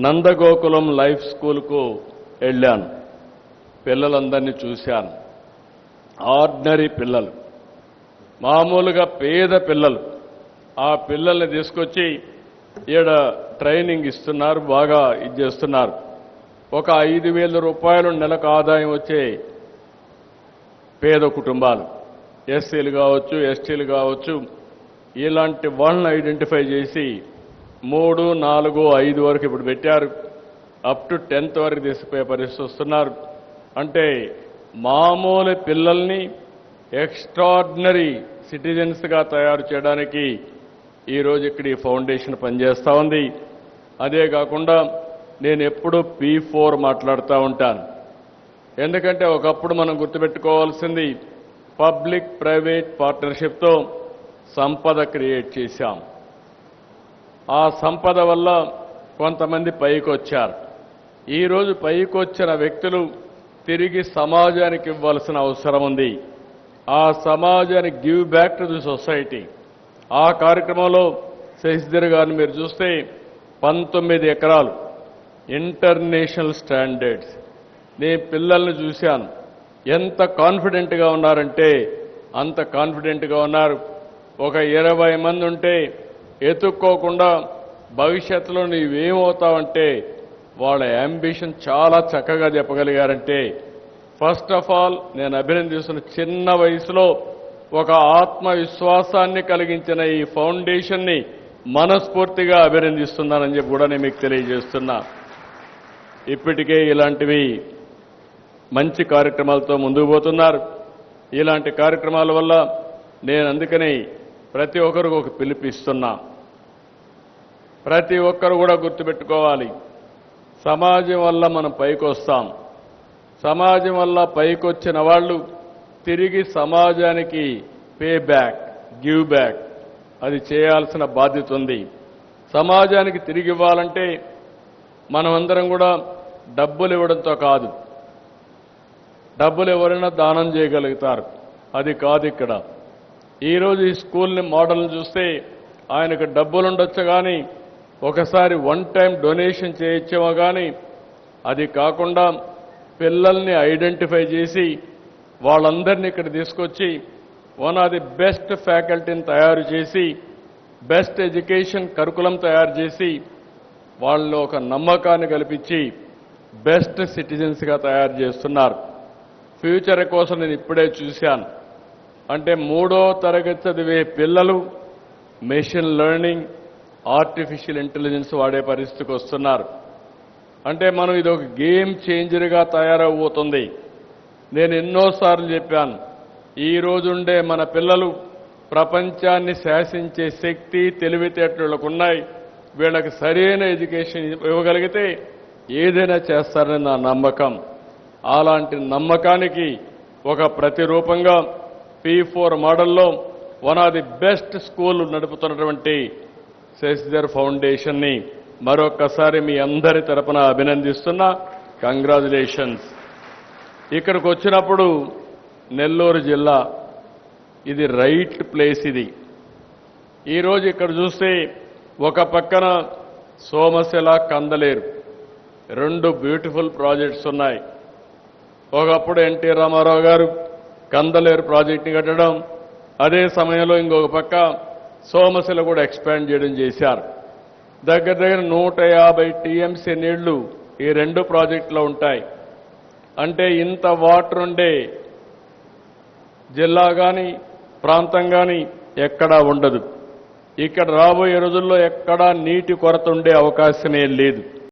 Nandagokulam life స్కూల్కు వెళ్ళాను. పిల్లలందరినీ చూశాను. ఆర్డినరీ పిల్లలు, మామూలుగా పేద పిల్లలు. ఆ పిల్లల్ని తీసుకొచ్చి ఈడ ట్రైనింగ్ ఇస్తున్నారు, బాగా ఇది చేస్తున్నారు. ఒక 5,000 రూపాయలు నెలకు ఆదాయం వచ్చే పేద కుటుంబాలు, ఎస్సీలు కావచ్చు, ఎస్టీలు కావచ్చు, ఇలాంటి వాళ్ళని ఐడెంటిఫై చేసి 3, 4, 5 వరకు ఇప్పుడు పెట్టారు. అప్ టు 10th వరకు తీసుకుపోయే పరిస్థితి వస్తున్నారు. అంటే మామూలు పిల్లల్ని ఎక్స్ట్రాడినరీ సిటిజన్స్గా తయారు చేయడానికి ఈరోజు ఇక్కడ ఈ ఫౌండేషన్ పనిచేస్తూ ఉంది. అదే కాకుండా నేను ఎప్పుడూ P4 మాట్లాడుతూ ఉంటాను. ఎందుకంటే ఒకప్పుడు మనం గుర్తుపెట్టుకోవాల్సింది పబ్లిక్ ప్రైవేట్ పార్ట్నర్షిప్తో సంపద క్రియేట్ చేశాం. ఆ సంపద వల్ల కొంతమంది పైకి వచ్చారు. ఈరోజు పైకి వచ్చిన వ్యక్తులు తిరిగి సమాజానికి ఇవ్వాల్సిన అవసరం ఉంది. ఆ సమాజానికి give back to the society. ఆ కార్యక్రమంలో శశిధర్ గారిని మీరు చూస్తే 19 ఎకరాలు ఇంటర్నేషనల్ స్టాండర్డ్స్. నేను పిల్లల్ని చూశాను, ఎంత కాన్ఫిడెంట్గా ఉన్నారంటే అంత కాన్ఫిడెంట్గా ఉన్నారు. ఒక 20 మంది ఉంటే ఎత్తుక్కోకుండా భవిష్యత్తులో నీవేమవుతావంటే వాళ్ళ అంబిషన్ చాలా చక్కగా చెప్పగలిగారంటే ఫస్ట్ ఆఫ్ ఆల్ నేను అభినందిస్తున్న చిన్న వయసులో ఒక ఆత్మవిశ్వాసాన్ని కలిగించిన ఈ ఫౌండేషన్ని మనస్ఫూర్తిగా అభినందిస్తున్నానని చెప్పి కూడా నేను మీకు తెలియజేస్తున్నా. ఇప్పటికే ఇలాంటివి మంచి కార్యక్రమాలతో ముందుకు పోతున్నారు. ఇలాంటి కార్యక్రమాల వల్ల నేను అందుకని ప్రతి ఒక్కరికి ఒక పిలుపిస్తున్నా. ప్రతి ఒక్కరు కూడా గుర్తుపెట్టుకోవాలి, సమాజం వల్ల మనం పైకి వస్తాం. సమాజం వల్ల పైకొచ్చిన వాళ్ళు తిరిగి సమాజానికి పే బ్యాక్, గివ్ బ్యాక్ అది చేయాల్సిన బాధ్యత ఉంది. సమాజానికి తిరిగి ఇవ్వాలంటే మనమందరం కూడా డబ్బులు ఇవ్వడంతో కాదు. డబ్బులు ఎవరైనా దానం చేయగలుగుతారు, అది కాదు ఇక్కడ. ఈరోజు ఈ స్కూల్ని మోడల్ని చూస్తే ఆయనకు డబ్బులు ఉండొచ్చు కానీ ఒకసారి వన్ టైం డొనేషన్ చేయొచ్చేమో కానీ అది కాకుండా పిల్లల్ని ఐడెంటిఫై చేసి వాళ్ళందరినీ ఇక్కడ తీసుకొచ్చి వన్ ఆఫ్ ది బెస్ట్ ఫ్యాకల్టీని తయారు చేసి బెస్ట్ ఎడ్యుకేషన్ కరికులం తయారు చేసి వాళ్ళలో ఒక నమ్మకాన్ని కల్పించి బెస్ట్ సిటిజన్స్గా తయారు చేస్తున్నారు. ఫ్యూచర్ కోసం నేను ఇప్పుడే చూశాను. అంటే 3వ తరగతి చదివే పిల్లలు మెషిన్ లెర్నింగ్, ఆర్టిఫిషియల్ ఇంటెలిజెన్స్ వాడే పరిస్థితికి వస్తున్నారు. అంటే మనం ఇది ఒక గేమ్ చేంజర్గా తయారవబోతుంది. నేను ఎన్నోసార్లు చెప్పాను, ఈ రోజుండే మన పిల్లలు ప్రపంచాన్ని శాసించే శక్తి, తెలివితేటలకు ఉన్నాయి. వీళ్ళకి సరైన ఎడ్యుకేషన్ ఇవ్వగలిగితే ఏదైనా చేస్తారని నా నమ్మకం. అలాంటి నమ్మకానికి ఒక ప్రతిరూపంగా P4 మోడల్లో one of the best school నడుపుతున్నటువంటి శశిధర్ ఫౌండేషన్ని మరొక్కసారి మీ అందరి తరపున అభినందిస్తున్నా. కంగ్రాచులేషన్స్. ఇక్కడికి వచ్చినప్పుడు నెల్లూరు జిల్లా ఇది రైట్ ప్లేస్. ఇది ఈరోజు ఇక్కడ చూస్తే ఒక పక్కన సోమశిల, కందలేరు 2 బ్యూటిఫుల్ ప్రాజెక్ట్స్ ఉన్నాయి. ఒకప్పుడు ఎన్టీ రామారావు గారు కందలేరు ప్రాజెక్టుని కట్టడం, అదే సమయంలో ఇంకొక పక్క సోమశిల కూడా ఎక్స్పాండ్ చేయడం చేశారు. దగ్గర దగ్గర 150 TMC నీళ్లు ఈ 2 ప్రాజెక్టులో ఉంటాయి. అంటే ఇంత వాటర్ ఉండే జిల్లా కానీ ప్రాంతం కానీ ఎక్కడా ఉండదు. ఇక్కడ రాబోయే రోజుల్లో ఎక్కడా నీటి కొరత ఉండే అవకాశమే లేదు.